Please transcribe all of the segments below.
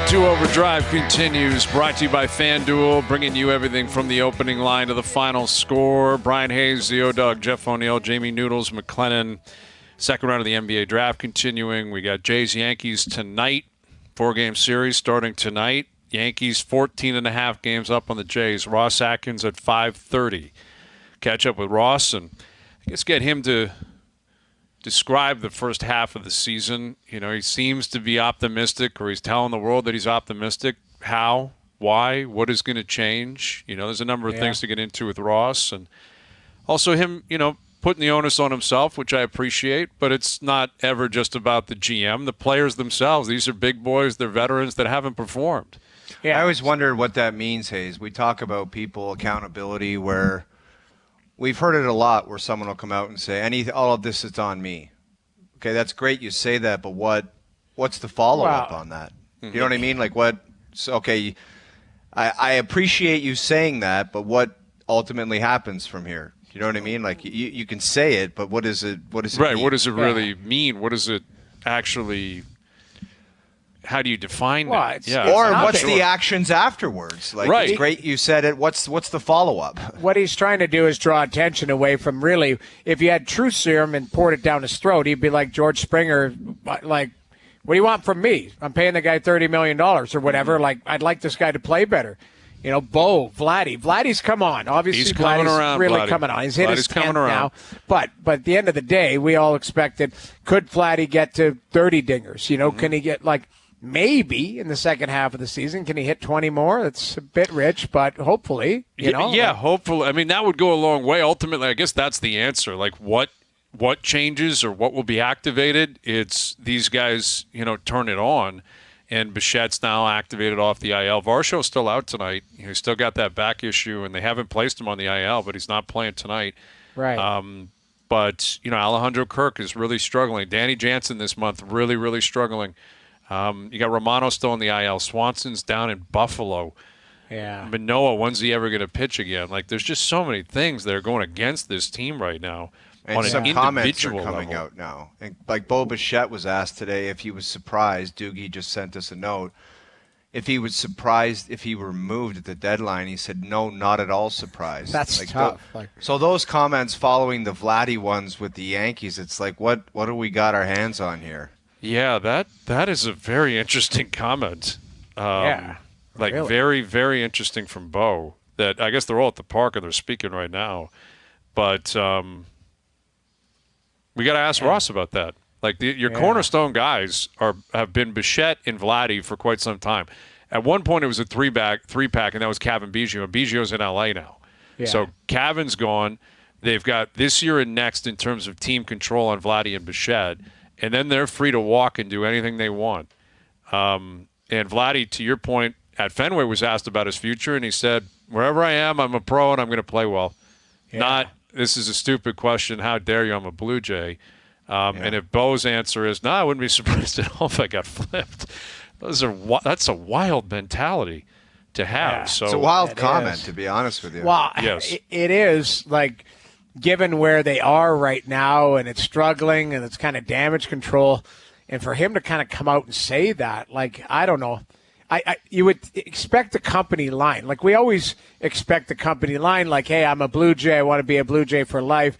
2 Overdrive continues, brought to you by FanDuel, bringing you everything from the opening line to the final score. Bryan Hayes, the O-Dog, Jeff O'Neill, Jamie Noodles, McLennan. Second round of the NBA draft continuing. We got Jays-Yankees tonight, 4-game series starting tonight. Yankees 14.5 games up on the Jays. Ross Atkins at 5:30. Catch up with Ross and I guess get him to describe the first half of the season. You know, he seems to be optimistic, or he's telling the world that he's optimistic. How? Why? What is going to change? You know, there's a number of things to get into with Ross. And also him, you know, putting the onus on himself, which I appreciate, but it's not ever just about the GM. The players themselves, these are big boys, they're veterans that haven't performed. Yeah, I always wondered what that means, Hayes. We talk about people accountability where we've heard it a lot where someone will come out and say, all of this is on me. Okay, that's great you say that, but what's the follow-up on that? You know what I mean? Like what – okay, I appreciate you saying that, but what ultimately happens from here? You know what I mean? Like you can say it, but what does it right, mean? What does it really mean? What does it actually – how do you define that? Or what's the actions afterwards? Like, it's great you said it. What's the follow-up? What he's trying to do is draw attention away from really, if you had truth serum and poured it down his throat, he'd be like George Springer, like, what do you want from me? I'm paying the guy $30 million or whatever. Like, I'd like this guy to play better. You know, Vladdy's come on. Obviously, he's coming around, really coming on. He's hit his 10th now. But at the end of the day, we all expected, could Vladdy get to 30 dingers? You know, can he get, like, maybe in the second half of the season, can he hit 20 more? That's a bit rich, but hopefully, you know. Yeah, hopefully. I mean, that would go a long way. Ultimately, I guess that's the answer. Like, what changes or what will be activated? It's these guys, you know, turn it on. And Bichette's now activated off the IL. Varsho's still out tonight. He's still got that back issue, and they haven't placed him on the IL, but he's not playing tonight. Right. But, you know, Alejandro Kirk is really struggling. Danny Jansen this month, really, really struggling. You got Romano still on the IL. Swanson's down in Buffalo. Yeah. Manoah, when's he ever going to pitch again? Like, there's just so many things that are going against this team right now. And on some an comments are individual coming level. out now. And like Bo Bichette was asked today if he was surprised. Doogie just sent us a note. If he was surprised if he were moved at the deadline, he said, no, not at all surprised. That's tough. So those comments following the Vladdy ones with the Yankees, it's like, what do we got our hands on here? Yeah, that is a very interesting comment. Like, really. very, very interesting from Bo. That I guess they're all at the park and they're speaking right now. But we got to ask Ross about that. Like, your cornerstone guys have been Bichette and Vladdy for quite some time. At one point, it was a three-pack, and that was Cavan Biggio. And Biggio's in L.A. now. Yeah. So Cavan's gone. They've got this year and next in terms of team control on Vladdy and Bichette. And then they're free to walk and do anything they want. And Vladdy, to your point, at Fenway was asked about his future, and he said, wherever I am, I'm a pro and I'm going to play well. Yeah. Not, this is a stupid question, how dare you, I'm a Blue Jay. And if Bo's answer is, no, I wouldn't be surprised at all if I got flipped. That's a wild mentality to have. Yeah. So it's a wild comment, to be honest with you. Well, yes. It is, like, given where they are right now and it's struggling and it's kind of damage control, and for him to kind of come out and say that, like, I don't know. You would expect the company line. Like, we always expect the company line, like, hey, I'm a Blue Jay, I want to be a Blue Jay for life.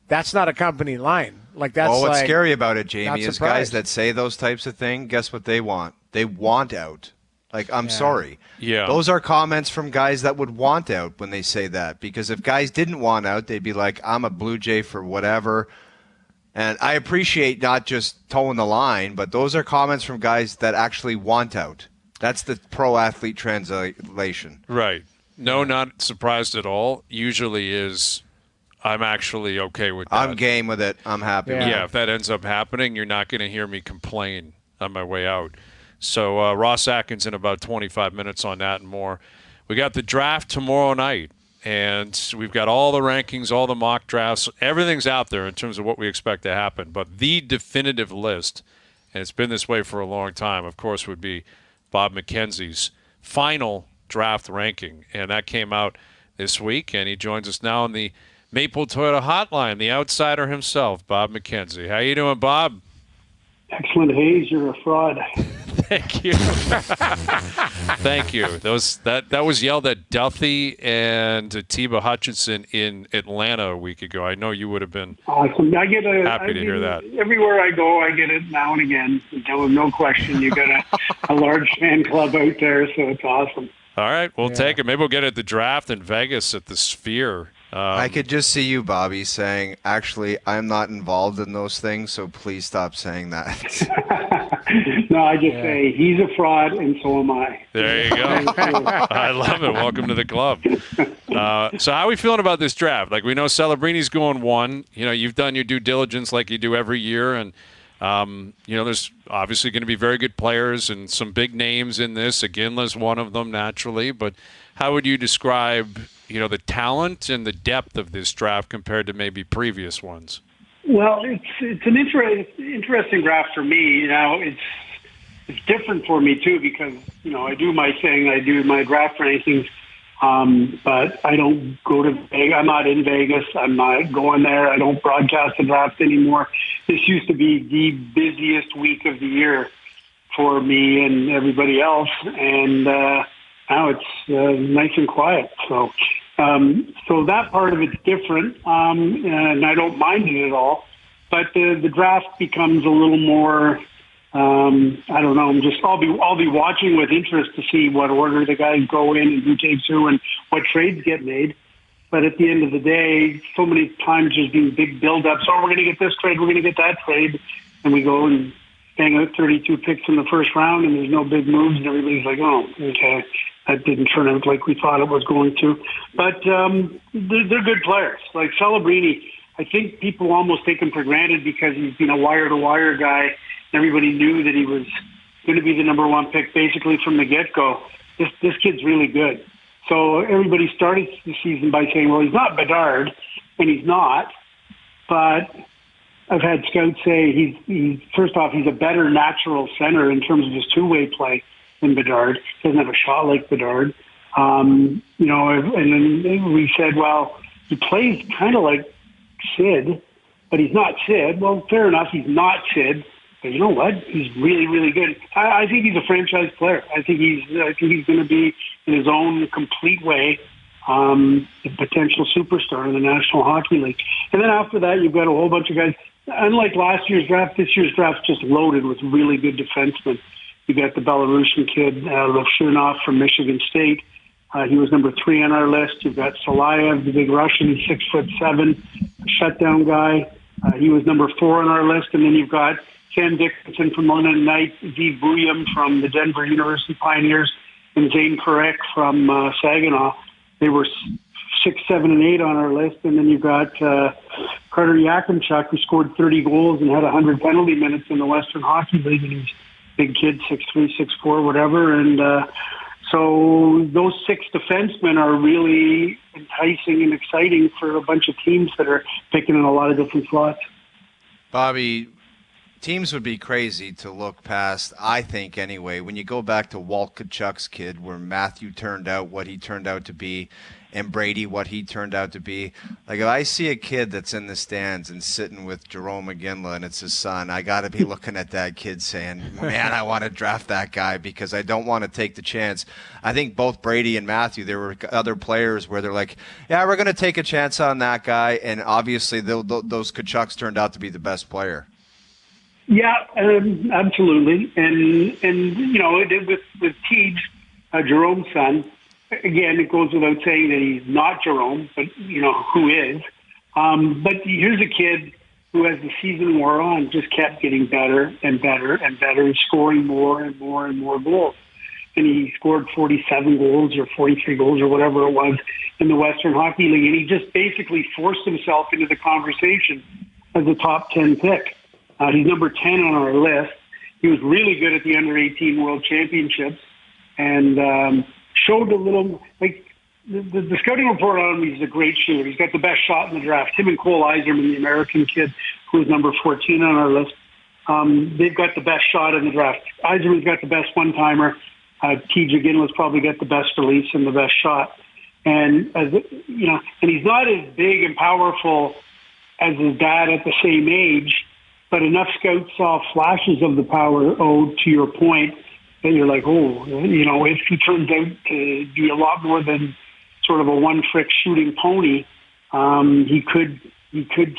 That's not a company line. Like, that's what's like, scary about it, Jamie, is guys that say those types of things, guess what they want? They want out. Like, I'm sorry. Yeah. Those are comments from guys that would want out when they say that. Because if guys didn't want out, they'd be like, I'm a Blue Jay for whatever. And I appreciate not just towing the line, but those are comments from guys that actually want out. That's the pro athlete translation. Right. No, not surprised at all. Usually is, I'm actually okay with that. I'm game with it. I'm happy with it. Yeah, if that ends up happening, you're not going to hear me complain on my way out. So Ross Atkins in about 25 minutes on that and more. We got the draft tomorrow night, and we've got all the rankings, all the mock drafts. Everything's out there in terms of what we expect to happen. But the definitive list, and it's been this way for a long time, of course, would be Bob McKenzie's final draft ranking. And that came out this week, and he joins us now on the Maple Toyota Hotline, the outsider himself, Bob McKenzie. How you doing, Bob? Excellent, Hayes. You're a fraud. Thank you. Thank you. That was yelled at Duthie and Atiba Hutchinson in Atlanta a week ago. I know you would have been awesome. happy to hear that. Everywhere I go, I get it now and again. No question. You got a large fan club out there, so it's awesome. All right, we'll take it. Maybe we'll get it at the draft in Vegas at the Sphere. I could just see you, Bobby, saying, actually, I'm not involved in those things, so please stop saying that. No, I just say he's a fraud, and so am I. There you go. I love it. Welcome to the club. So how are we feeling about this draft? Like, we know Celebrini's going 1. You know, you've done your due diligence like you do every year, and you know, there's obviously going to be very good players and some big names in this. Iginla's one of them, naturally. But how would you describe, you know, the talent and the depth of this draft compared to maybe previous ones? Well, it's an interesting draft for me. You know, it's different for me too because, you know, I do my thing, I do my draft rankings, but I don't go to Vegas. I'm not in Vegas. I'm not going there. I don't broadcast the draft anymore. This used to be the busiest week of the year for me and everybody else, and now it's nice and quiet. So that part of it's different, and I don't mind it at all. But the draft becomes a little more. I don't know. I'll be watching with interest to see what order the guys go in and who takes who and what trades get made. But at the end of the day, so many times there's been big build-ups. Oh, we're going to get this trade. We're going to get that trade, and we go and bang out 32 picks in the first round, and there's no big moves, and everybody's like, oh, okay. That didn't turn out like we thought it was going to. But they're good players. Like Celebrini, I think people almost take him for granted because he's been a wire-to-wire guy. Everybody knew that he was going to be the number 1 pick basically from the get-go. This kid's really good. So everybody started the season by saying, well, he's not Bedard, and he's not. But I've had scouts say he's first off, he's a better natural center in terms of his two-way play than Bedard. He doesn't have a shot like Bedard. You know, and then we said, well, he plays kind of like Sid, but he's not Sid. Well, fair enough, he's not Sid. But you know what? He's really, really good. I think he's a franchise player. I think he's going to be in his own complete way a potential superstar in the National Hockey League. And then after that, you've got a whole bunch of guys. Unlike last year's draft, this year's draft just loaded with really good defensemen. You got the Belarusian kid, Levshunov from Michigan State. He was number 3 on our list. You've got Salayev, the big Russian, 6'7", shutdown guy. He was number 4 on our list. And then you've got Sam Dickinson from London Knight, Ziv Buyam from the Denver University Pioneers, and Zane Perek from Saginaw. They were 6, 7, and 8 on our list. And then you've got Carter Yakimchuk, who scored 30 goals and had 100 penalty minutes in the Western Hockey League. And he's a big kid, 6'3", 6'4", whatever. And so those 6 defensemen are really enticing and exciting for a bunch of teams that are picking in a lot of different slots. Bobby, teams would be crazy to look past, I think anyway, when you go back to Walt Tkachuk's kid, where Matthew turned out what he turned out to be, and Brady what he turned out to be. Like, if I see a kid that's in the stands and sitting with Jerome Iginla and it's his son, I got to be looking at that kid saying, man, I want to draft that guy because I don't want to take the chance. I think both Brady and Matthew, there were other players where they're like, yeah, we're going to take a chance on that guy, and obviously those Tkachuks turned out to be the best player. Yeah, absolutely. And you know, with Teej, Jerome's son, again, it goes without saying that he's not Jerome, but, you know, who is. But here's a kid who, as the season wore on, just kept getting better and better and better, scoring more and more and more goals. And he scored 47 goals or 43 goals or whatever it was in the Western Hockey League. And he just basically forced himself into the conversation as a top 10 pick. He's number 10 on our list. He was really good at the under-18 World Championships and showed a little, like, the scouting report on him, he's a great shooter. He's got the best shot in the draft. Him and Cole Eiserman, the American kid, who was number 14 on our list, they've got the best shot in the draft. Eiserman's got the best one-timer. T. Iginla's probably got the best release and the best shot. And, as you know, and he's not as big and powerful as his dad at the same age, but enough scouts saw flashes of the power, to your point, that you're like, oh, if he turns out to be a lot more than sort of a one-trick shooting pony, he could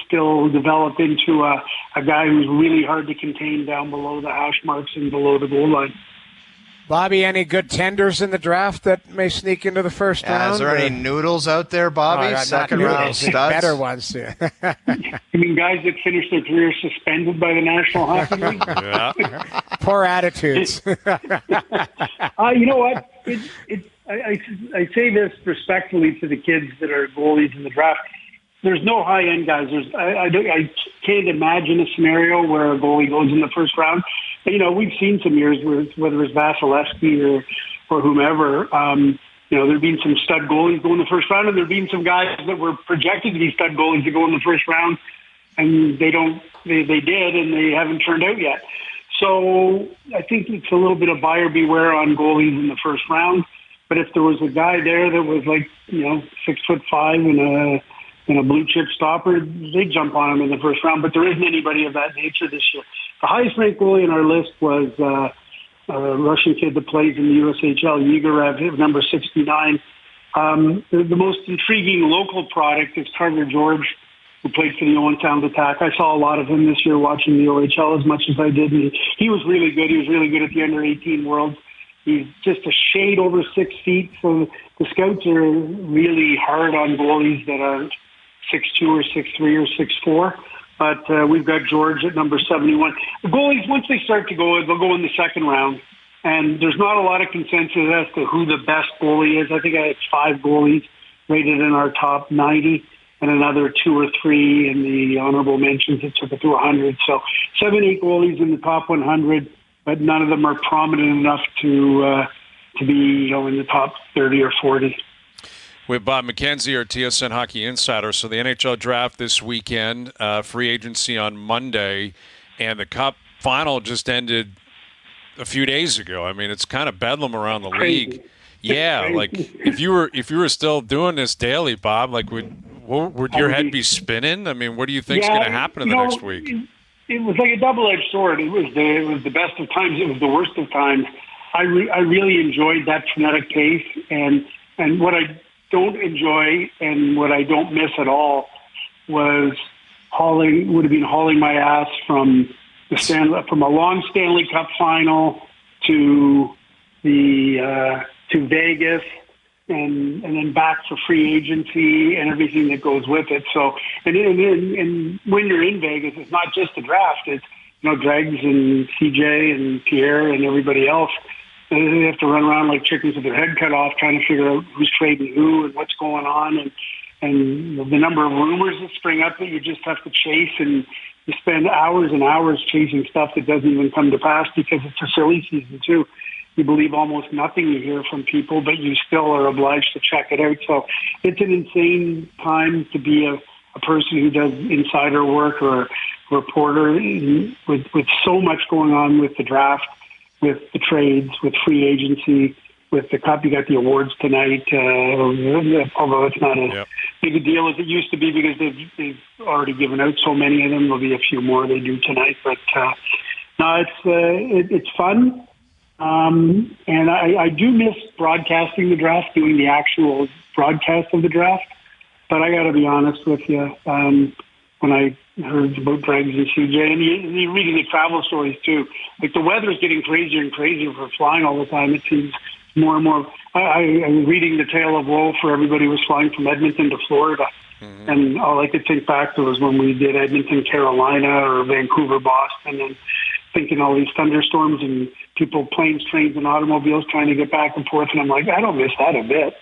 still develop into a guy who's really hard to contain down below the hash marks and below the goal line. Bobby, any good tenders in the draft that may sneak into the first round? Is there any noodles out there, Bobby? Second round studs? Better ones, too. You mean guys that finish their career suspended by the National Hockey League? Yeah. Poor attitudes. You know what? I say this respectfully to the kids that are goalies in the draft. There's no high-end guys. I can't imagine a scenario where a goalie goes in the first round. But, we've seen some years where, whether it's Vasilevsky or whomever, there have been some stud goalies go in the first round, and there have been some guys that were projected to be stud goalies to go in the first round, and they did, and they haven't turned out yet. So I think it's a little bit of buyer beware on goalies in the first round. But if there was a guy there that was 6'5" and a blue chip stopper, they'd jump on him in the first round. But there isn't anybody of that nature this year. The highest ranked goalie on our list was a Russian kid that plays in the USHL, Yigarev, number 69. The most intriguing local product is Carter George, who played for the Owen Sound Attack. I saw a lot of him this year watching the OHL as much as I did. And he was really good. He was really good at the under-18 Worlds. He's just a shade over 6 feet. So the scouts are really hard on goalies that are 6'2" or 6'3" or 6'4". But we've got George at number 71. The goalies, once they start to go, they'll go in the second round. And there's not a lot of consensus as to who the best goalie is. I think I had 5 goalies rated in our top 90 and another 2 or 3 in the honorable mentions that took it to 100. So 7, 8 goalies in the top 100, but none of them are prominent enough to be in the top 30 or 40. With Bob McKenzie, our TSN Hockey Insider. So the NHL draft this weekend, free agency on Monday, and the Cup final just ended a few days ago. I mean, it's kind of bedlam around the league. Yeah, like if you were still doing this daily, Bob, like would your head be spinning? I mean, what do you think is going to happen in the next week? It was like a double-edged sword. It was the best of times. It was the worst of times. I really enjoyed that frenetic pace, and what I don't enjoy and what I don't miss at all would have been hauling my ass from a long Stanley Cup final to Vegas and then back for free agency and everything that goes with it. So and when you're in Vegas, it's not just the draft. It's Dregs and CJ and Pierre and everybody else. They have to run around like chickens with their head cut off, trying to figure out who's trading who and what's going on, and the number of rumors that spring up that you just have to chase, and you spend hours and hours chasing stuff that doesn't even come to pass because it's a silly season too. You believe almost nothing you hear from people, but you still are obliged to check it out. So it's an insane time to be a person who does insider work or a reporter with so much going on with the draft, with the trades, with free agency, with the Cup. You got the awards tonight, although it's not as big a deal as it used to be because they've already given out so many of them. There'll be a few more they do tonight. But no, it's fun. And I do miss broadcasting the draft, doing the actual broadcast of the draft. But I got to be honest with you, when I heard about Dregs and CJ, and you're reading the travel stories too, like the weather is getting crazier and crazier for flying all the time. It seems more and more. I was reading the tale of woe for everybody who was flying from Edmonton to Florida. Mm-hmm. And all I could think back to was when we did Edmonton, Carolina, or Vancouver, Boston, and thinking all these thunderstorms and people, planes, trains, and automobiles trying to get back and forth. And I'm like, I don't miss that a bit.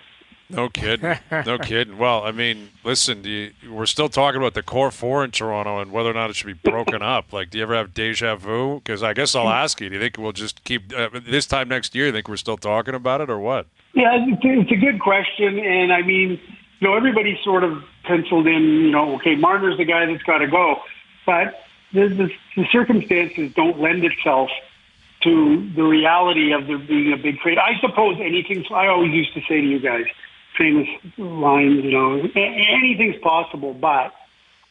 No kidding. No kidding. Well, I mean, listen, we're still talking about the core four in Toronto and whether or not it should be broken up. Like, do you ever have deja vu? Because I guess I'll ask you, do you think we'll just keep this time next year, you think we're still talking about it or what? Yeah, it's a good question. And, I mean, everybody sort of penciled in, okay, Marner's the guy that's got to go. But the circumstances don't lend itself to the reality of there being a big trade. I suppose I always used to say to you guys, famous lines, anything's possible, but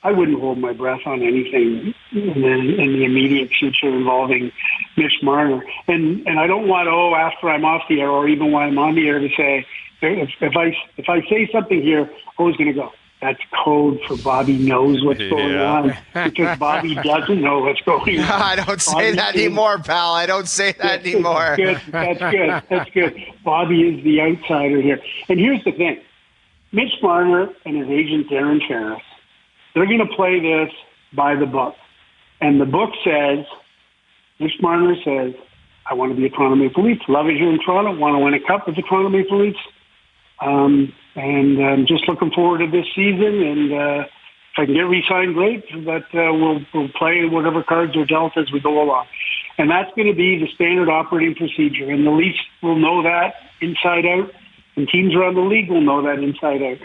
I wouldn't hold my breath on anything in the immediate future involving Mitch Marner. And I don't want, after I'm off the air or even while I'm on the air to say, if I say something here, who's going to go? That's code for Bobby knows what's going on, because Bobby doesn't know what's going on. I don't say that anymore, pal. I don't say that anymore. That's good. Bobby is the outsider here. And here's the thing. Mitch Marner and his agent Darren Ferris, they're going to play this by the book. And the book says, Mitch Marner says, I want to be a Toronto Maple Leafs. Love it here in Toronto. Want to win a cup with the Toronto Maple Leafs. And I'm just looking forward to this season. And if I can get re-signed, great. But we'll play whatever cards are dealt as we go along. And that's going to be the standard operating procedure. And the Leafs will know that inside out. And teams around the league will know that inside out.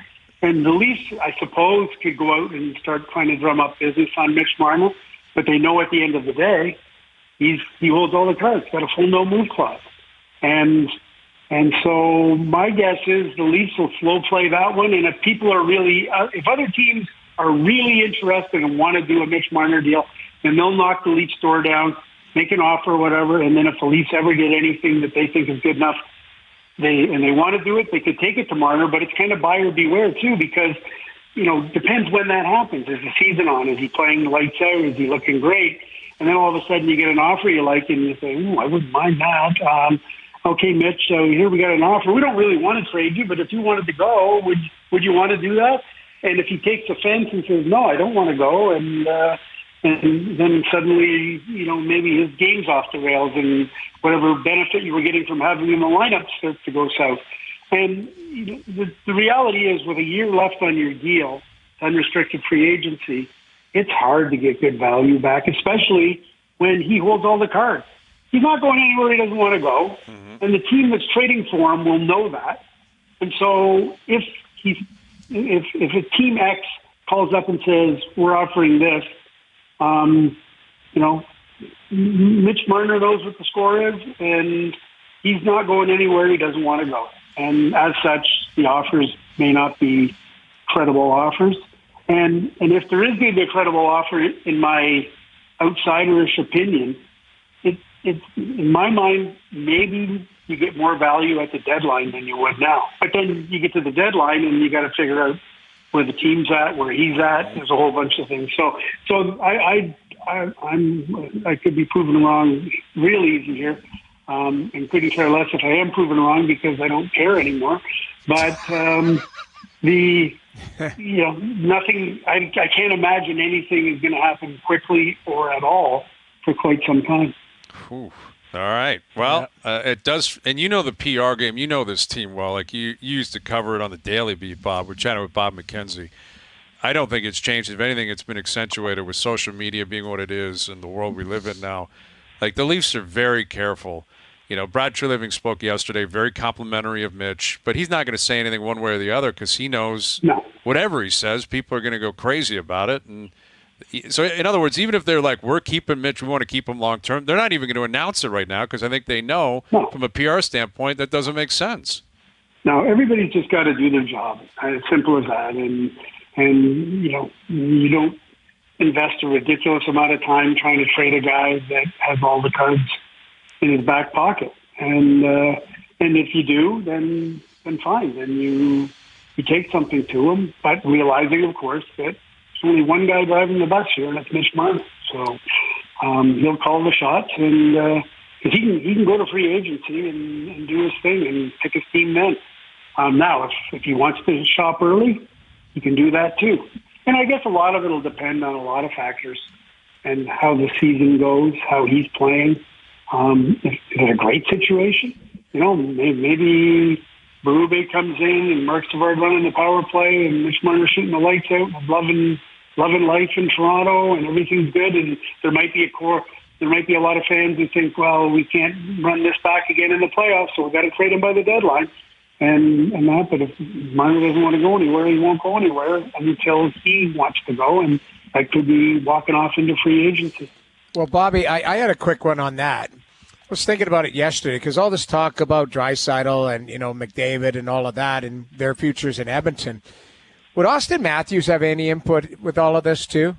And the Leafs, I suppose, could go out and start trying to drum up business on Mitch Marner. But they know at the end of the day, he holds all the cards. Got a full no-move clause. And so my guess is the Leafs will slow play that one. And if people are really, if other teams are really interested and want to do a Mitch Marner deal, then they'll knock the Leafs door down, make an offer or whatever. And then if the Leafs ever get anything that they think is good enough, they want to do it, they could take it to Marner. But it's kind of buyer beware too, because, depends when that happens. Is the season on? Is he playing lights out? Is he looking great? And then all of a sudden you get an offer you like and you say, I wouldn't mind that. Okay, Mitch, so here we got an offer. We don't really want to trade you, but if you wanted to go, would you want to do that? And if he takes offense and says, no, I don't want to go, and then suddenly, maybe his game's off the rails and whatever benefit you were getting from having him in the lineup starts to go south. And the reality is, with a year left on your deal, unrestricted free agency, it's hard to get good value back, especially when he holds all the cards. He's not going anywhere he doesn't want to go, and the team that's trading for him will know that. And so if a team X calls up and says, we're offering this, Mitch Marner knows what the score is, and he's not going anywhere he doesn't want to go. And as such, the offers may not be credible offers. And if there is going to be a credible offer, in my outsiderish opinion, it's in my mind, maybe you get more value at the deadline than you would now. But then you get to the deadline and you got to figure out where the team's at, where he's at. There's a whole bunch of things. So I could be proven wrong real easy here, and couldn't care less if I am proven wrong because I don't care anymore. But nothing. I can't imagine anything is going to happen quickly or at all for quite some time. All right. Well, it does, and the PR game. You know this team well. Like you used to cover it on the Daily Beat, Bob. We're chatting with Bob McKenzie. I don't think it's changed. If anything, it's been accentuated with social media being what it is and the world we live in now. Like the Leafs are very careful. Brad Treliving spoke yesterday, very complimentary of Mitch, but he's not going to say anything one way or the other because he knows whatever he says, people are going to go crazy about it. And so, in other words, even if they're like, we're keeping Mitch, we want to keep him long term, they're not even going to announce it right now because I think they know from a PR standpoint that doesn't make sense. No, everybody's just got to do their job. It's simple as that. And you don't invest a ridiculous amount of time trying to trade a guy that has all the cards in his back pocket. And if you do, then fine. Then you take something to him, but realizing, of course, that there's only one guy driving the bus here, and that's Mitch Marner. So he'll call the shots, and because he can go to free agency and do his thing and pick his team then. Now, if he wants to shop early, he can do that too. And I guess a lot of it will depend on a lot of factors and how the season goes, how he's playing. Is it a great situation? Maybe Berube comes in and Mark Savard running the power play and Mitch Marner shooting the lights out and loving life in Toronto and everything's good. And there might be a lot of fans who think, well, we can't run this back again in the playoffs, so we've got to trade him by the deadline. And that, but if Marner doesn't want to go anywhere, he won't go anywhere until he wants to go, and that could be walking off into free agency. Well, Bobby, I had a quick one on that. I was thinking about it yesterday because all this talk about Draisaitl and McDavid and all of that and their futures in Edmonton. Would Auston Matthews have any input with all of this too?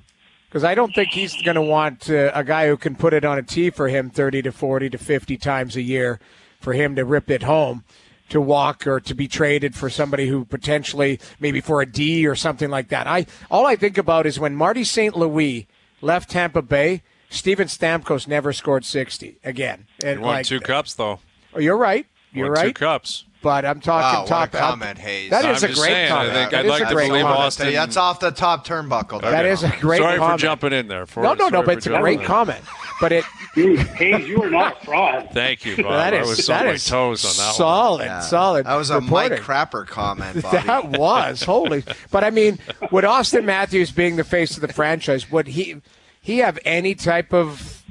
Because I don't think he's going to want a guy who can put it on a tee for him 30 to 40 to 50 times a year for him to rip it home, to walk or to be traded for somebody who potentially maybe for a D or something like that. All I think about is when Marty St. Louis left Tampa Bay, Steven Stamkos never scored 60 again. And he won 2 cups, though. Oh, you're right. You're won right. 2 cups. But I'm talking Wow, top. what a comment, Hayes. That is I'm a just great saying, comment. I think That I'd is like a to great believe comment. Austin. That's off the top turnbuckle. That is a great Sorry comment. for jumping in there. No, but it's a great comment. But it. Hayes, you are not a fraud. Thank you, Bob. That I is was on my toes on that solid, one. solid. That was a reporting. Mike Crapper comment, Bobby. That was holy. But I mean, would Auston Matthews being the face of the franchise, would he have any type of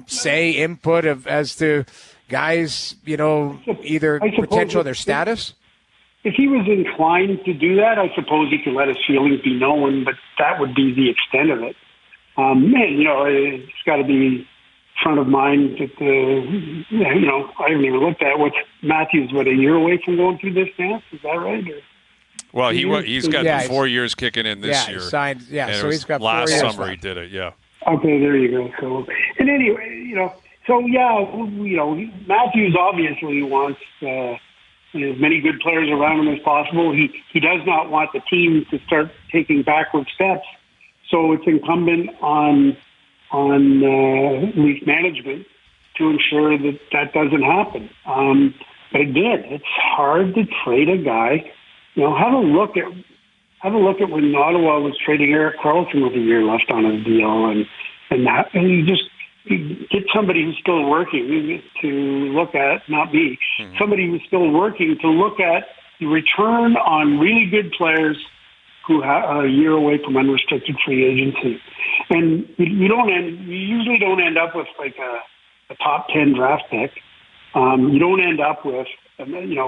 say input as to guys either potential or their status? If he was inclined to do that, I suppose he could let his feelings be known, but that would be the extent of it. It's got to be front of mind that I haven't even looked at what's Matthews, a year away from going through this dance? Is that right? Or? Well, he's got 4 years kicking in this year. He signed, and so he's got 4 last years summer left. he did it, yeah. Okay, there you go. So, and anyway, Matthews obviously wants as many good players around him as possible. He does not want the team to start taking backward steps. So it's incumbent on Leaf management to ensure that doesn't happen. But again, it's hard to trade a guy. Have a look at when Ottawa was trading Erik Karlsson with a year left on his deal, and you get somebody who's still working to look at, not me, somebody who's still working to look at the return on really good players who are a year away from unrestricted free agency. And you usually don't end up with like a top 10 draft pick. You don't end up with, Leaf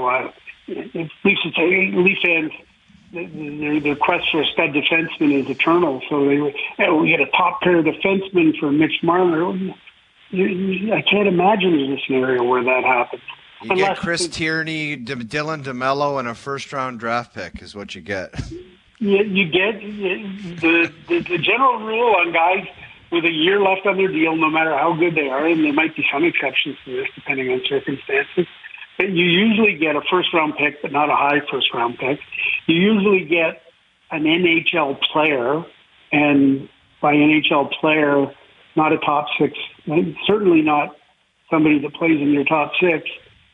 fans, their quest for a stud defenseman is eternal. So we get a top pair defenseman for Mitch Marner. I can't imagine a scenario where that happens. You get Chris Tierney, Dylan DeMello, and a first-round draft pick is what you get. You get the general rule on guys with a year left on their deal, no matter how good they are, and there might be some exceptions to this depending on circumstances. But you usually get a first-round pick, but not a high first-round pick. You usually get an NHL player, and by NHL player, not a top six, certainly not somebody that plays in your top six.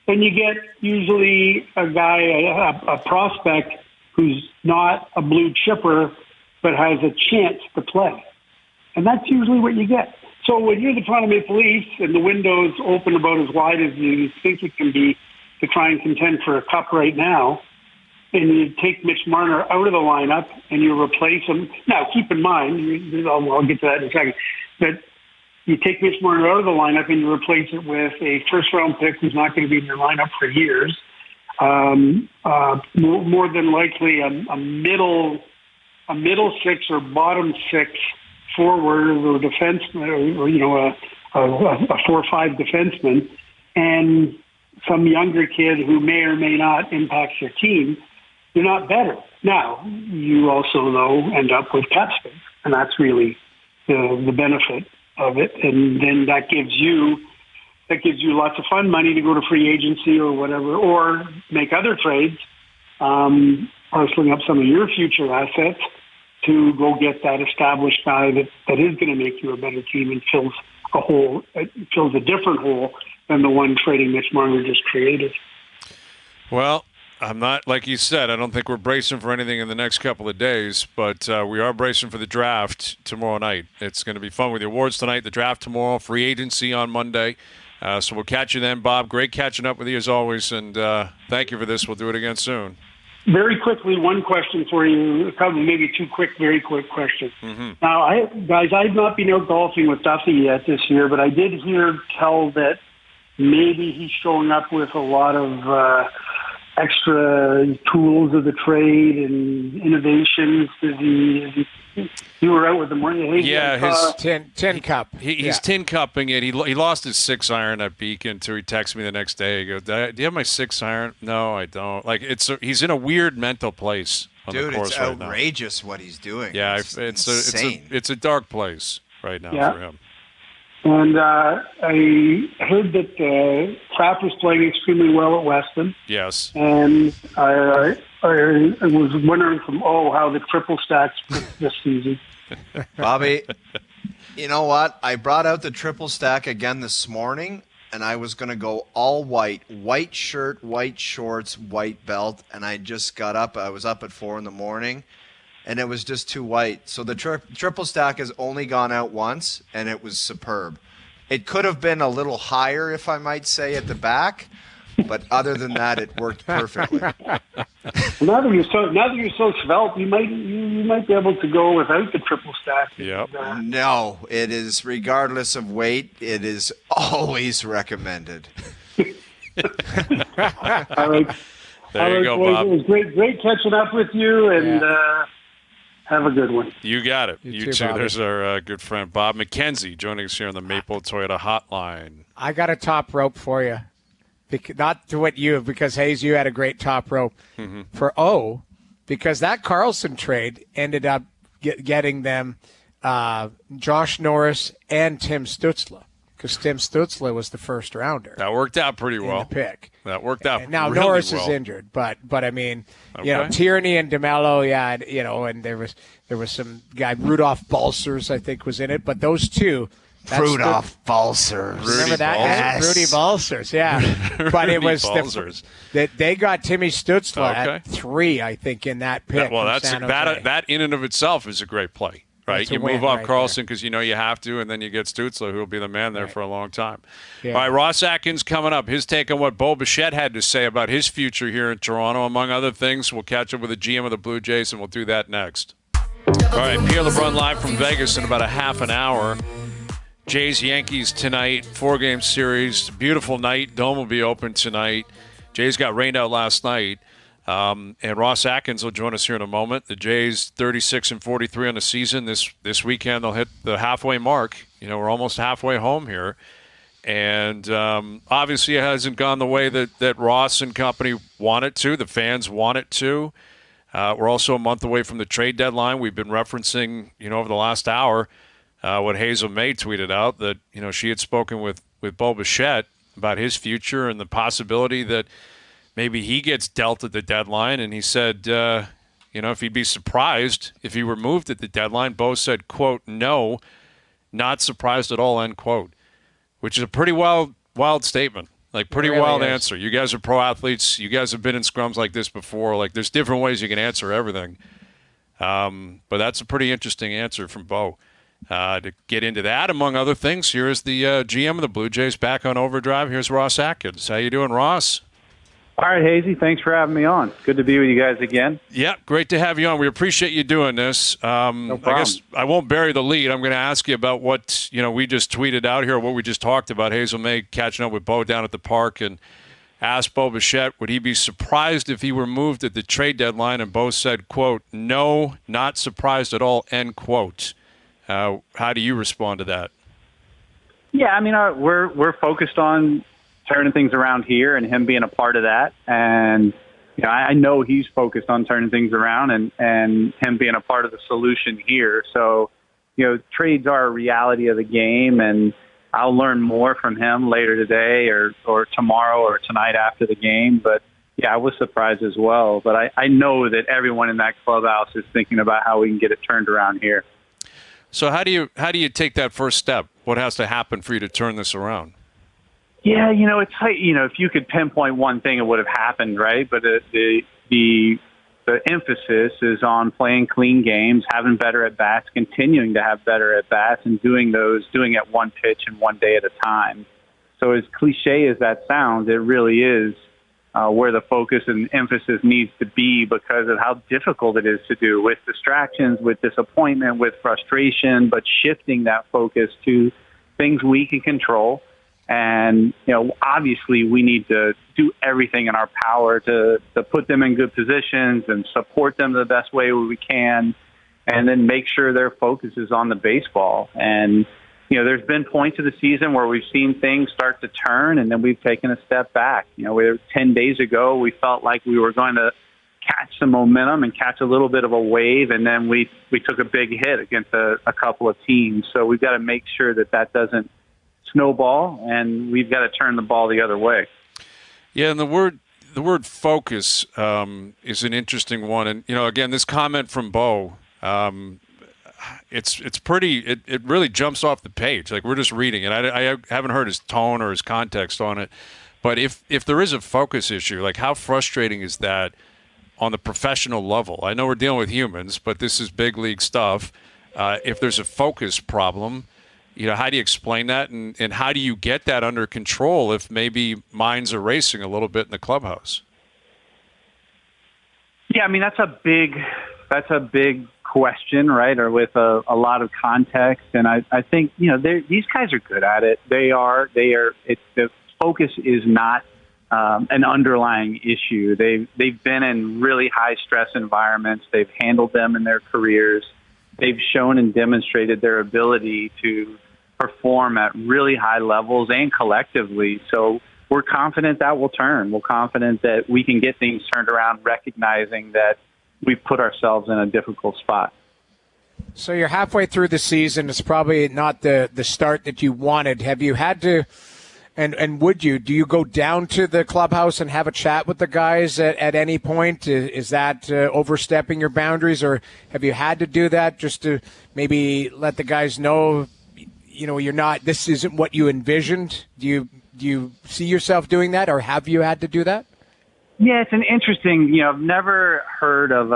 And you get usually a guy, a prospect, who's not a blue chipper, but has a chance to play. And that's usually what you get. So when you're the Toronto Maple Leafs and the window's open about as wide as you think it can be to try and contend for a cup right now, and you take Mitch Marner out of the lineup and you replace him. Now, keep in mind, I'll get to that in a second, but you take Mitch Marner out of the lineup and you replace it with a first-round pick who's not going to be in your lineup for years. More than likely a middle six or bottom six forward or defenseman, or a 4-5 defenseman, and some younger kid who may or may not impact your team. You're not better. Now, you also end up with cap space, and that's really the benefit of it. And then that gives you lots of fun money to go to free agency or whatever, or make other trades, parceling up some of your future assets to go get that established guy that is going to make you a better team and fills a different hole than the one trading Mitch Marner just created. Well, I'm not, like you said, I don't think we're bracing for anything in the next couple of days, but we are bracing for the draft tomorrow night. It's going to be fun with the awards tonight, the draft tomorrow, free agency on Monday. So we'll catch you then, Bob. Great catching up with you as always, and thank you for this. We'll do it again soon. Very quickly, one question for you, probably maybe two very quick questions. Mm-hmm. Now, I've not been out golfing with Duffy yet this year, but I did hear tell that maybe he's showing up with a lot of extra tools of the trade and innovations. You were out with him, weren't you? Yeah, his tin cup. He's tin cupping it. He lost his 6-iron at Beacon, so he texted me the next day. He goes, "Do you have my 6-iron?" No, I don't. Like he's in a weird mental place. on Dude, the course it's right now. outrageous what he's doing. Yeah, it's insane. It's a dark place right now for him. And I heard that Crapper's playing extremely well at Weston. Yes. And I was wondering how the triple stacks this season. Bobby, you know what? I brought out the triple stack again this morning, and I was going to go all white shirt, white shorts, white belt, and I just got up. I was up at 4 a.m, and it was just too white. So the triple stack has only gone out once, and it was superb. It could have been a little higher, if I might say, at the back, but other than that, it worked perfectly. Now that you're so svelte, you might be able to go without the triple stack. Yep. No, it is, regardless of weight, it is always recommended. All right. There you go, Bob. It was great catching up with you, and have a good one. You got it. You too. Bobby. There's our good friend Bob McKenzie joining us here on the Maple Toyota Hotline. I got a top rope for you. Not to what you have, because, Hayes, you had a great top rope. For because that Carlson trade ended up getting them Josh Norris and Tim Stutzla, because Tim Stutzla was the first rounder. That worked out pretty well. In the pick. That worked out And now really Norris well. is injured, but I mean, Okay. Tierney and DeMello, and there was some guy, Rudolph Balsers, I think, was in it, but those two. Rudolph Balsers. Remember that guy? Yes. Rudy Balsers, yeah. But it was Balsers. that they got Timmy Stutzla Okay. at 3, I think, in that pick. Well, from San Jose. that in and of itself is a great play, right? That's a You win move off right Carlson because you know you have to, and then you get Stutzla, who will be the man there for a long time. Yeah. All right, Ross Atkins coming up. His take on what Bo Bichette had to say about his future here in Toronto, among other things. We'll catch up with the GM of the Blue Jays, and we'll do that next. All right, Pierre LeBrun live from Vegas in about a half an hour. Jays, Yankees tonight, 4-game series. Beautiful night. Dome will be open tonight. Jays got rained out last night. And Ross Atkins will join us here in a moment. The Jays 36-43 on the season. This weekend they'll hit the halfway mark. We're almost halfway home here. And obviously it hasn't gone the way that Ross and company want it to. The fans want it to. We're also a month away from the trade deadline. We've been referencing, over the last hour, what Hazel May tweeted out, that she had spoken with Bo Bichette about his future and the possibility that maybe he gets dealt at the deadline. And he said, if he'd be surprised if he were moved at the deadline. Bo said, quote, "No, not surprised at all," end quote, which is a pretty wild statement. Like, pretty really wild is. answer. You guys are pro athletes. You guys have been in scrums like this before. Like, there's different ways you can answer everything. But that's a pretty interesting answer from Bo. To get into that, among other things, here is the GM of the Blue Jays back on overdrive. Here's Ross Atkins. How you doing, Ross? All right, Hazy. Thanks for having me on. Good to be with you guys again. Yeah, great to have you on. We appreciate you doing this. No problem. I guess I won't bury the lead. I'm going to ask you about what we just tweeted out here, what we just talked about. Hazel May catching up with Bo down at the park and asked Bo Bichette, would he be surprised if he were moved at the trade deadline? And Bo said, quote, "No, not surprised at all," end quote. How do you respond to that? Yeah, I mean, we're focused on turning things around here and him being a part of that. And I know he's focused on turning things around and him being a part of the solution here. So, trades are a reality of the game, and I'll learn more from him later today or tomorrow or tonight after the game. But yeah, I was surprised as well. But I know that everyone in that clubhouse is thinking about how we can get it turned around here. So how do you take that first step? What has to happen for you to turn this around? Yeah, it's like, if you could pinpoint one thing, it would have happened, right? But the emphasis is on playing clean games, having better at bats, continuing to have better at bats, and doing it one pitch and one day at a time. So as cliche as that sounds, it really is where the focus and emphasis needs to be, because of how difficult it is to do, with distractions, with disappointment, with frustration, but shifting that focus to things we can control. And, obviously we need to do everything in our power to put them in good positions and support them the best way we can, and then make sure their focus is on the baseball. And, there's been points of the season where we've seen things start to turn, and then we've taken a step back. 10 days ago, we felt like we were going to catch some momentum and catch a little bit of a wave, and then we took a big hit against a couple of teams. So we've got to make sure that doesn't snowball, and we've got to turn the ball the other way. Yeah, and the word focus is an interesting one. And, again, this comment from Bo, it's pretty, it really jumps off the page. Like, we're just reading it. I haven't heard his tone or his context on it. But if there is a focus issue, like, how frustrating is that on the professional level? I know we're dealing with humans, but this is big league stuff. If there's a focus problem, how do you explain that? And how do you get that under control if maybe minds are racing a little bit in the clubhouse? Yeah, I mean, that's a big question, right? Or with a lot of context. And I think, these guys are good at it. The focus is not an underlying issue. They've been in really high stress environments. They've handled them in their careers. They've shown and demonstrated their ability to perform at really high levels and collectively. So we're confident that will turn. We're confident that we can get things turned around, recognizing that we've put ourselves in a difficult spot. So you're halfway through the season. It's probably not the start that you wanted. Have you had to, and do you go down to the clubhouse and have a chat with the guys at any point? Is that overstepping your boundaries, or have you had to do that just to maybe let the guys know, you're not, this isn't what you envisioned? Do you see yourself doing that, or have you had to do that? Yeah, it's an interesting, I've never heard of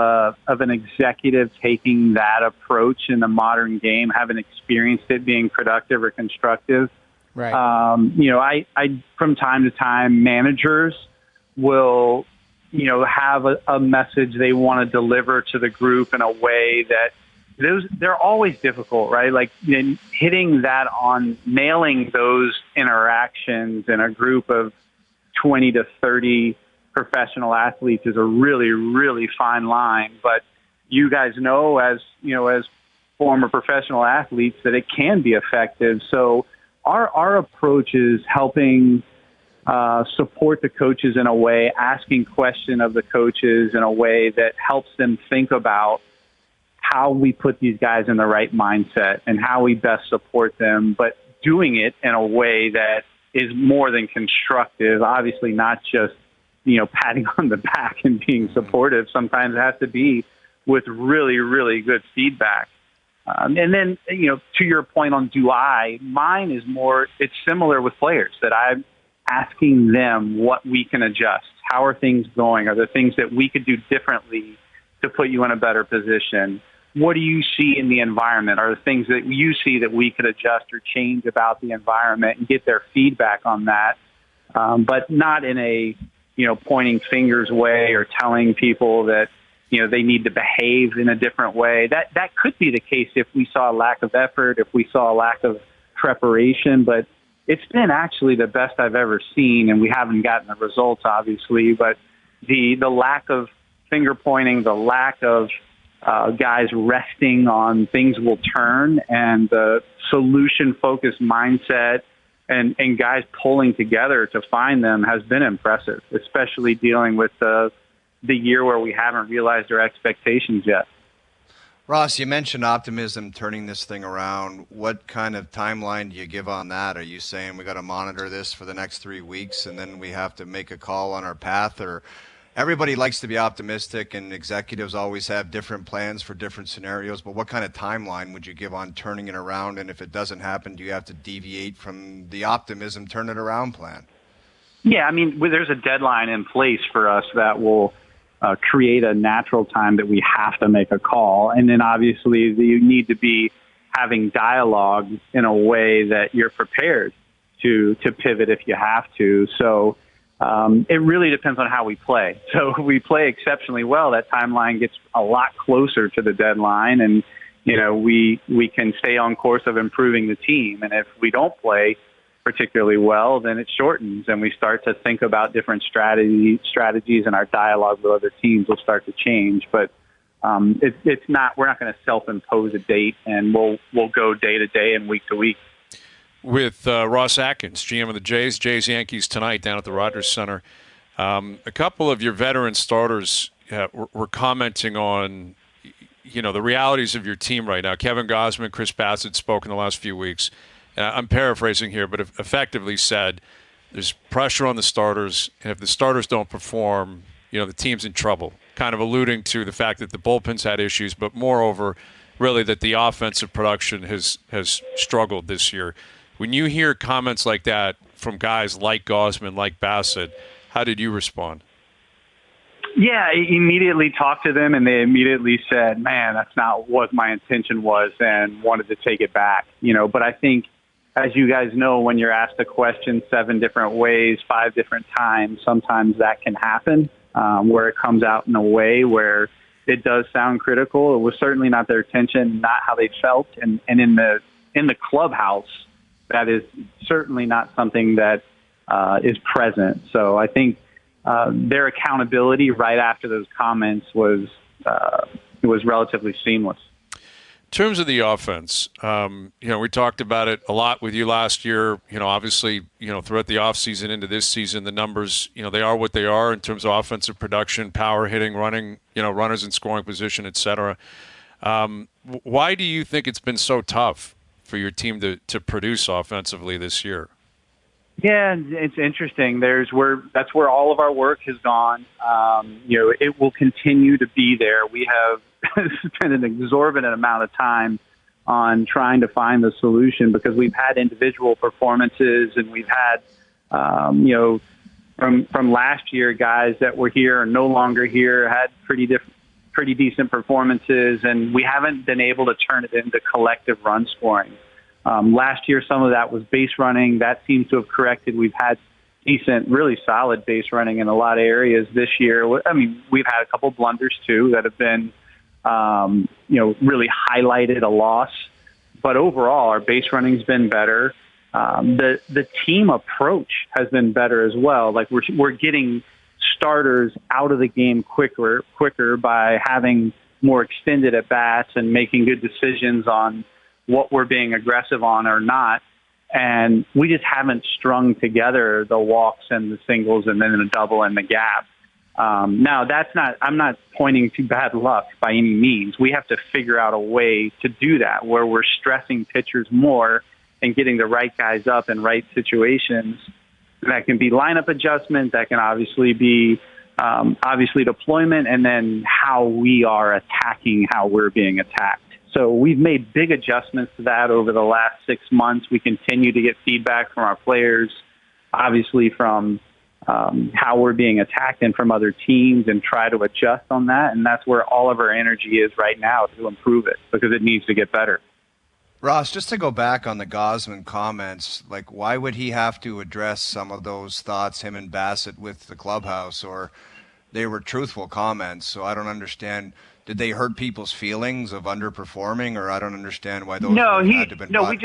an executive taking that approach in the modern game, haven't experienced it being productive or constructive. Right. I from time to time, managers will, have a message they want to deliver to the group in a way that they're always difficult, right? Like, hitting that on, nailing those interactions in a group of 20 to 30 professional athletes is a really, really fine line. But you guys know, as former professional athletes, that it can be effective. So our approach is helping support the coaches in a way, asking questions of the coaches in a way that helps them think about how we put these guys in the right mindset and how we best support them, but doing it in a way that is more than constructive. Obviously not just, patting on the back and being supportive. Sometimes it has to be with really, really good feedback. And then, to your point on mine is more, it's similar with players, that I'm asking them what we can adjust. How are things going? Are there things that we could do differently to put you in a better position? What do you see in the environment? Are there things that you see that we could adjust or change about the environment, and get their feedback on that? But not in a, pointing fingers way or telling people that, they need to behave in a different way. That could be the case if we saw a lack of effort, if we saw a lack of preparation, but it's been actually the best I've ever seen, and we haven't gotten the results, obviously, but the lack of finger pointing, the lack of guys resting on things will turn, and the solution-focused mindset and guys pulling together to find them has been impressive, especially dealing with the year where we haven't realized our expectations yet. Ross, you mentioned optimism, turning this thing around. What kind of timeline do you give on that? Are you saying we got to monitor this for the next 3 weeks and then we have to make a call on our path? Or everybody likes to be optimistic, and executives always have different plans for different scenarios, but what kind of timeline would you give on turning it around? And if it doesn't happen, do you have to deviate from the optimism, turn it around plan? Yeah, I mean, there's a deadline in place for us that will create a natural time that we have to make a call. And then obviously you need to be having dialogue in a way that you're prepared to pivot if you have to. So it really depends on how we play. So if we play exceptionally well, that timeline gets a lot closer to the deadline, and we can stay on course of improving the team. And if we don't play particularly well, then it shortens, and we start to think about different strategies, and our dialogue with other teams will start to change. But it's not, we're not going to self-impose a date, and we'll go day to day and week to week. With Ross Atkins, GM of the Jays Yankees tonight down at the Rogers Center. A couple of your veteran starters were commenting on, the realities of your team right now. Kevin Gausman, Chris Bassett spoke in the last few weeks. And I'm paraphrasing here, but effectively said there's pressure on the starters, and if the starters don't perform, the team's in trouble. Kind of alluding to the fact that the bullpen's had issues, but moreover, really that the offensive production has struggled this year. When you hear comments like that from guys like Gausman, like Bassett, how did you respond? Yeah, I immediately talked to them, and they immediately said, man, that's not what my intention was, and wanted to take it back. But I think, as you guys know, when you're asked a question 7 different ways, 5 different times, sometimes that can happen, where it comes out in a way where it does sound critical. It was certainly not their intention, not how they felt. And in the clubhouse, that is certainly not something that is present. So I think their accountability right after those comments was relatively seamless. In terms of the offense, we talked about it a lot with you last year. Obviously, throughout the offseason into this season, the numbers, they are what they are in terms of offensive production, power hitting, running, runners in scoring position, et cetera. Why do you think it's been so tough for your team to produce offensively this year? Yeah, it's interesting. That's where all of our work has gone. It will continue to be there. We have spent an exorbitant amount of time on trying to find the solution because we've had individual performances, and we've had, from last year, guys that were here and no longer here had pretty decent performances, and we haven't been able to turn it into collective run scoring. Last year, some of that was base running. That seems to have corrected. We've had decent, really solid base running in a lot of areas this year. We've had a couple blunders, too, that have been, really highlighted a loss. But overall, our base running's been better. The team approach has been better as well. Like we're getting starters out of the game quicker by having more extended at-bats and making good decisions on what we're being aggressive on or not. And we just haven't strung together the walks and the singles and then the double and the gap. Now, I'm not pointing to bad luck by any means. We have to figure out a way to do that where we're stressing pitchers more and getting the right guys up in right situations. That can be lineup adjustment. That can obviously be deployment, and then how we are attacking how we're being attacked. So we've made big adjustments to that over the last 6 months. We continue to get feedback from our players, obviously from how we're being attacked and from other teams, and try to adjust on that. And that's where all of our energy is right now to improve it, because it needs to get better. Ross, just to go back on the Gausman comments, like why would he have to address some of those thoughts, him and Bassett, with the clubhouse? Or they were truthful comments, so I don't understand. Did they hurt people's feelings of underperforming, or I don't understand why those had to be brought?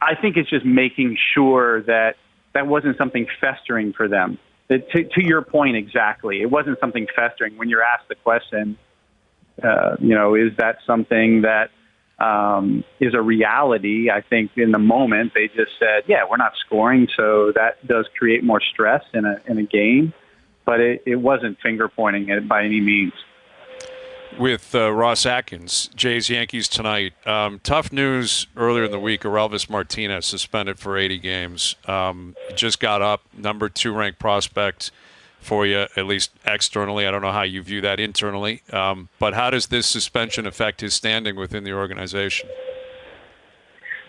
I think it's just making sure that wasn't something festering for them. To your point exactly, it wasn't something festering. When you're asked the question, is that something that is a reality? I think in the moment they just said, yeah, we're not scoring, so that does create more stress in a game. But it wasn't finger pointing it by any means. With Ross Atkins, Jays Yankees tonight. Tough news earlier in the week. Orelvis Martinez suspended for 80 games. Just got up, number 2 ranked prospect for you, at least externally. I don't know how you view that internally. But how does this suspension affect his standing within the organization?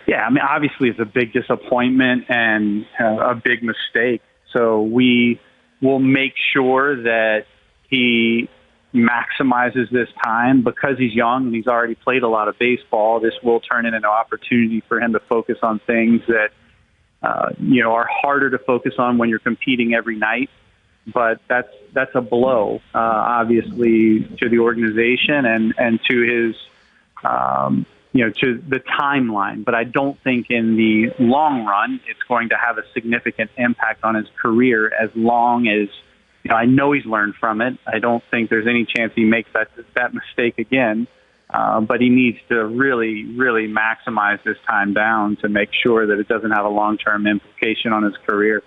Yeah, obviously it's a big disappointment and a big mistake. So we will make sure that he maximizes this time because he's young and he's already played a lot of baseball. This will turn into an opportunity for him to focus on things that are harder to focus on when you're competing every night. But that's a blow, obviously, to the organization and to his to the timeline. But I don't think in the long run it's going to have a significant impact on his career, as long as I know he's learned from it. I don't think there's any chance he makes that mistake again. But he needs to really, really maximize this time down to make sure that it doesn't have a long-term implication on his career.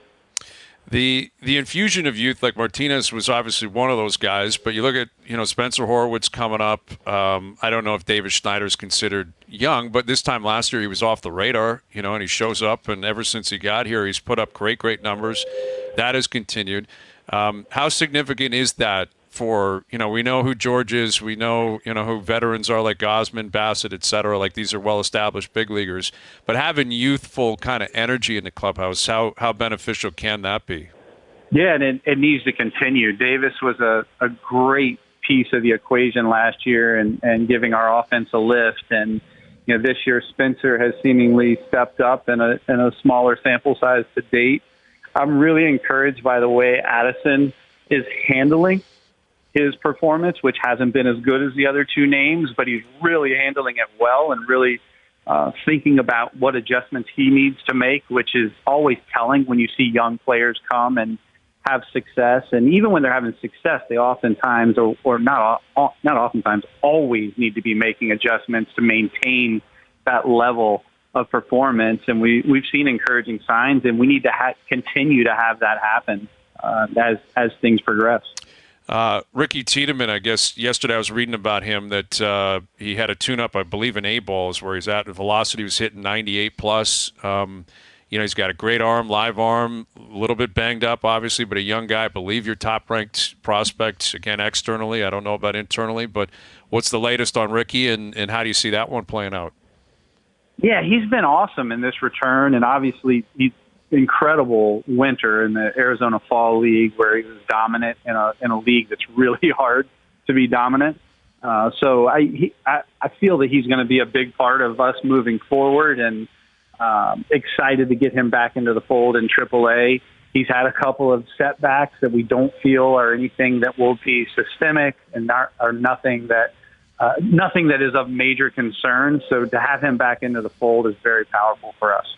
The infusion of youth, like Martinez was obviously one of those guys, but you look at, Spencer Horwitz coming up. I don't know if David Schneider's considered young, but this time last year he was off the radar, and he shows up, and ever since he got here, he's put up great numbers. That has continued. How significant is that for, we know who George is, we know, who veterans are like Osmond, Bassett, et cetera, like these are well-established big leaguers, but having youthful kind of energy in the clubhouse, how beneficial can that be? Yeah, and it needs to continue. Davis was a great piece of the equation last year and giving our offense a lift. And, this year Spencer has seemingly stepped up in a smaller sample size to date. I'm really encouraged by the way Addison is handling his performance, which hasn't been as good as the other two names, but he's really handling it well and really thinking about what adjustments he needs to make, which is always telling when you see young players come and have success. And even when they're having success, they oftentimes, or not oftentimes, always need to be making adjustments to maintain that level of performance. And we've seen encouraging signs, and we need to continue to have that happen as things progress. Ricky Tiedemann, I guess yesterday I was reading about him that he had a tune-up, I believe, in A-balls where he's at. The velocity was hitting 98 plus. He's got a great arm, live arm, a little bit banged up, obviously, but a young guy. I believe your top-ranked prospect, again, externally. I don't know about internally, but what's the latest on Ricky, and how do you see that one playing out? Yeah, he's been awesome in this return, and obviously he's incredible winter in the Arizona Fall League where he was dominant in a league that's really hard to be dominant. So I feel that he's going to be a big part of us moving forward, and excited to get him back into the fold in AAA. He's had a couple of setbacks that we don't feel are anything that will be systemic and are nothing that is of major concern. So to have him back into the fold is very powerful for us.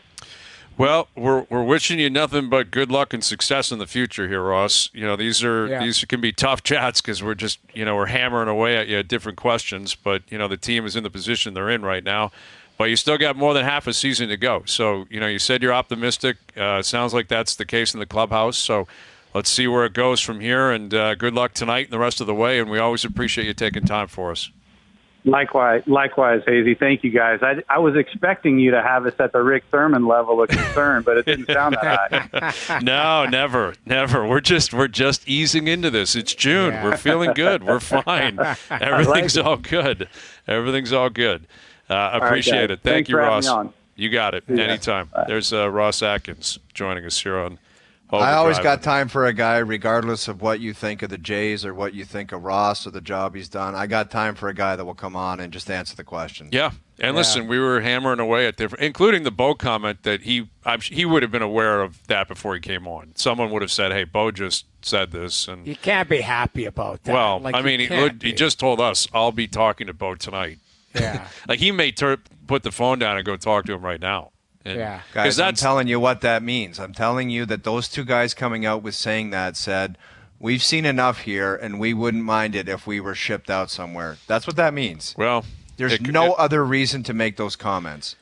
Well, we're wishing you nothing but good luck and success in the future here, Ross. These can be tough chats because we're just we're hammering away at you at different questions, but the team is in the position they're in right now. But you still got more than half a season to go. So you said you're optimistic. Sounds like that's the case in the clubhouse. So let's see where it goes from here. And good luck tonight and the rest of the way. And we always appreciate you taking time for us. Likewise, Hazy. Thank you, guys. I was expecting you to have us at the Rick Thurman level of concern, but it didn't sound that high. No, never. We're just easing into this. It's June. Yeah. We're feeling good. We're fine. Everything's all good. Everything's all good. Appreciate it. Thank you, Ross. You got it. Anytime. There's Ross Atkins joining us here on. I always got time for a guy, regardless of what you think of the Jays or what you think of Ross or the job he's done. I got time for a guy that will come on and just answer the questions. Yeah. And listen, we were hammering away at different, including the Bo comment that he would have been aware of that before he came on. Someone would have said, hey, Bo just said this. And you can't be happy about that. Well, he just told us, I'll be talking to Bo tonight. Yeah. He may put the phone down and go talk to him right now. Yeah. Guys, I'm telling you what that means. I'm telling you that those two guys coming out with saying that said, we've seen enough here, and we wouldn't mind it if we were shipped out somewhere. That's what that means. Well, there's no other reason to make those comments.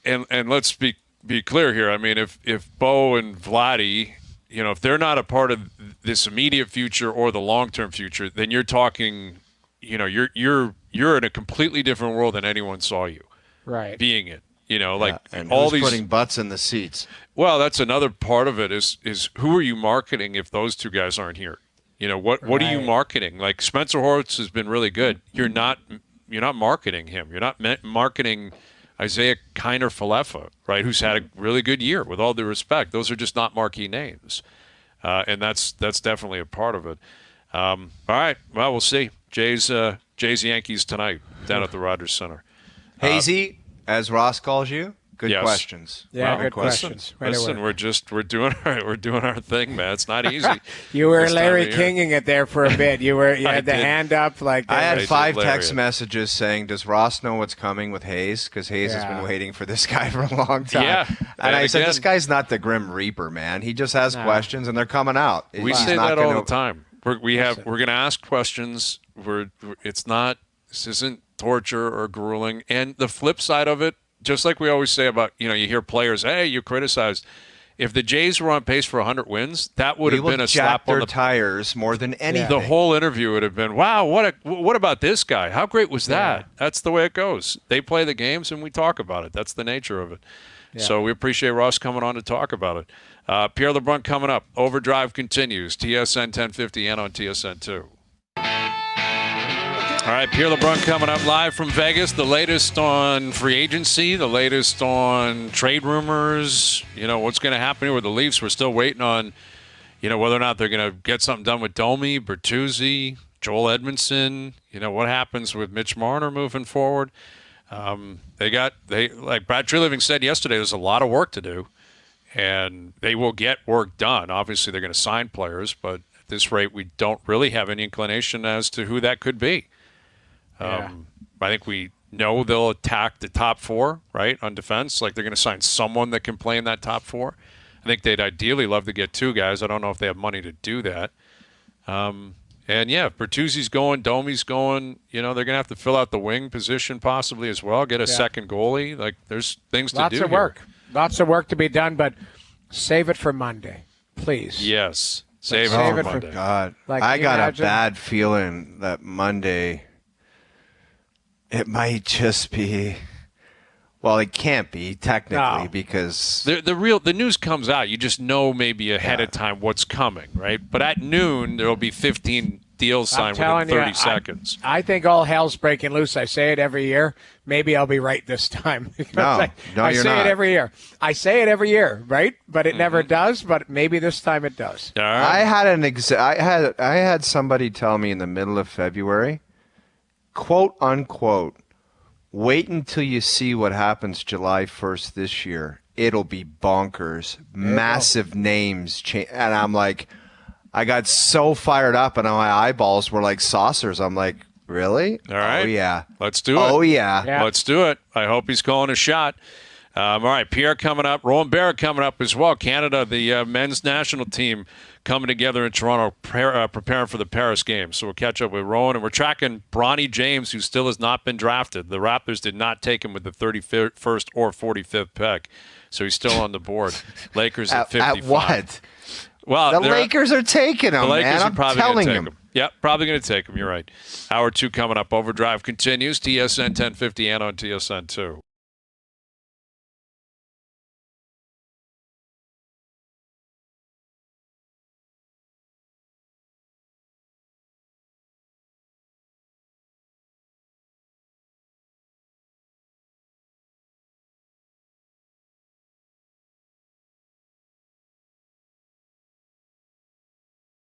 And let's be clear here. I mean, if Bo and Vladdy, if they're not a part of this immediate future or the long-term future, then you're talking, you're in a completely different world than anyone saw you. Right. Being it. And all who's these putting butts in the seats. Well, that's another part of it is who are you marketing if those two guys aren't here? What are you marketing? Like Spencer Horwitz has been really good. You're not marketing him. You're not marketing Isaiah Kiner-Falefa, right? Who's had a really good year. With all due respect, those are just not marquee names, and that's definitely a part of it. All right, well, we'll see. Jays Yankees tonight down at the Rogers Center. Hazy. As Ross calls you, good questions. Yeah, good questions. Listen, we're doing our thing, man. It's not easy. You were Larry Kinging it there for a bit. You had the hand up like that. I had 5 text messages saying, "Does Ross know what's coming with Hayes?" Because Hayes has been waiting for this guy for a long time. Yeah, and I said, "This guy's not the Grim Reaper, man. He just has questions, and they're coming out." We say that all the time. We're going to ask questions. This isn't torture or grueling. And the flip side of it, just like we always say about, you hear players, hey, you criticized. if the Jays were on pace for 100 wins, that would have been a slap on the tires more than anything. The whole interview would have been, wow, what about this guy? How great was that? Yeah. That's the way it goes. They play the games and we talk about it. That's the nature of it. Yeah. So we appreciate Ross coming on to talk about it. Pierre LeBrun coming up. Overdrive continues. TSN 1050 and on TSN 2. All right, Pierre LeBrun coming up live from Vegas. The latest on free agency, the latest on trade rumors. What's going to happen here with the Leafs. We're still waiting on, whether or not they're going to get something done with Domi, Bertuzzi, Joel Edmondson. What happens with Mitch Marner moving forward. Like Brad Treliving said yesterday, there's a lot of work to do, and they will get work done. Obviously, they're going to sign players, but at this rate, we don't really have any inclination as to who that could be. I think we know they'll attack the top four, right, on defense. Like they're going to sign someone that can play in that top four. I think they'd ideally love to get two guys. I don't know if they have money to do that. And, if Bertuzzi's going, Domi's going, they're going to have to fill out the wing position possibly as well, get a second goalie. Like there's things to do Lots of work. Lots of work to be done, but save it for Monday, please. Yes, save it for Monday. God. Like, I got a bad feeling that Monday – it might just be, well, it can't be technically because the news comes out. You just know maybe ahead of time what's coming, right? But at noon there will be 15 deals signed within 30 seconds. I think all hell's breaking loose. I say it every year. Maybe I'll be right this time. No, I you're say not. it every year. I say it every year, right? But it never does. But maybe this time it does. All right. I had somebody tell me in the middle of February, quote unquote, wait until you see what happens July 1st this year. It'll be bonkers. Massive names change. And I'm like, I got so fired up and my eyeballs were like saucers. I'm like, really? All right. Oh, yeah. Let's do it. Oh, yeah. Let's do it. I hope he's calling a shot. All right, Pierre coming up. Rowan Barrett coming up as well. Canada, the men's national team coming together in Toronto, preparing for the Paris game. So we'll catch up with Rowan. And we're tracking Bronny James, who still has not been drafted. The Raptors did not take him with the 31st or 45th pick. So he's still on the board. Lakers at 55. At what? Well, the Lakers are taking him, the Lakers man. are I'm probably telling take him. Yeah, probably going to take him. You're right. Hour 2 coming up. Overdrive continues. TSN 1050 and on TSN 2.